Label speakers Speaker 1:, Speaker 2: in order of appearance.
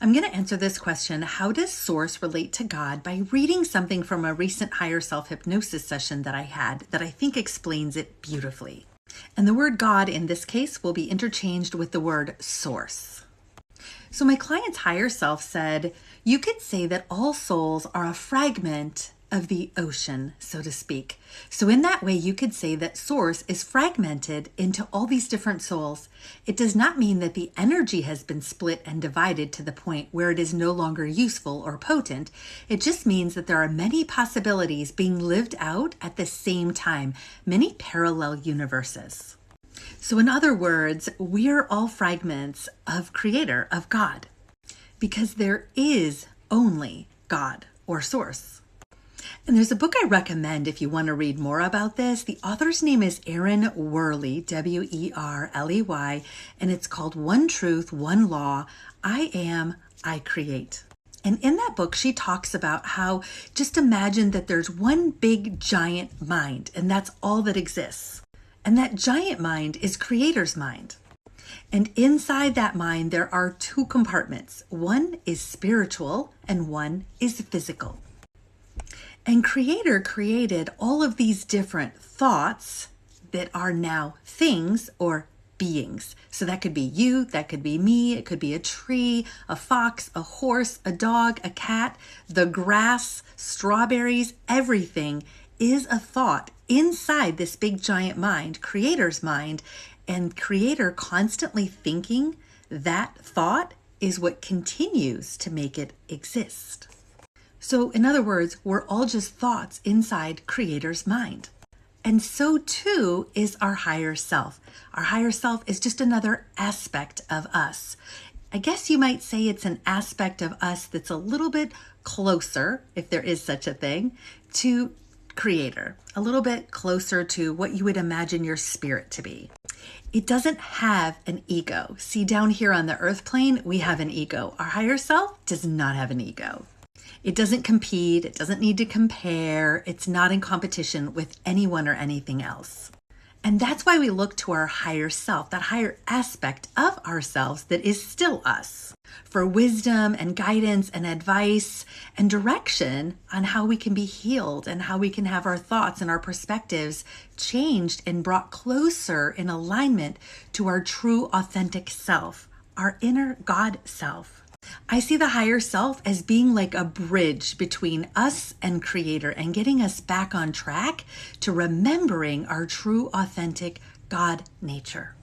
Speaker 1: I'm going to answer this question: how does Source relate to God, by reading something from a recent higher self hypnosis session that I had that I think explains it beautifully. And the word God in this case will be interchanged with the word source. So my client's higher self said, you could say that all souls are a fragment of the ocean, so to speak. So in that way, you could say that Source is fragmented into all these different souls. It does not mean that the energy has been split and divided to the point where it is no longer useful or potent. It just means that there are many possibilities being lived out at the same time, many parallel universes. So in other words, we're all fragments of Creator, of God, because there is only God or Source. And there's a book I recommend if you want to read more about this. The author's name is Erin Worley, Werley, and it's called One Truth, One Law, I Am, I Create. And in that book, she talks about how just imagine that there's one big giant mind, and that's all that exists. And that giant mind is Creator's mind. And inside that mind, there are two compartments. One is spiritual and one is physical. And Creator created all of these different thoughts that are now things or beings. So that could be you, that could be me, it could be a tree, a fox, a horse, a dog, a cat, the grass, strawberries, everything is a thought inside this big giant mind, Creator's mind, and Creator constantly thinking that thought is what continues to make it exist. So in other words, we're all just thoughts inside Creator's mind. And so too is our higher self. Our higher self is just another aspect of us. I guess you might say it's an aspect of us that's a little bit closer, if there is such a thing, to Creator, a little bit closer to what you would imagine your spirit to be. It doesn't have an ego. See, down here on the earth plane, we have an ego. Our higher self does not have an ego. It doesn't compete. It doesn't need to compare. It's not in competition with anyone or anything else. And that's why we look to our higher self, that higher aspect of ourselves that is still us, for wisdom and guidance and advice and direction on how we can be healed and how we can have our thoughts and our perspectives changed and brought closer in alignment to our true authentic self, our inner God self. I see the higher self as being like a bridge between us and Creator and getting us back on track to remembering our true, authentic God nature.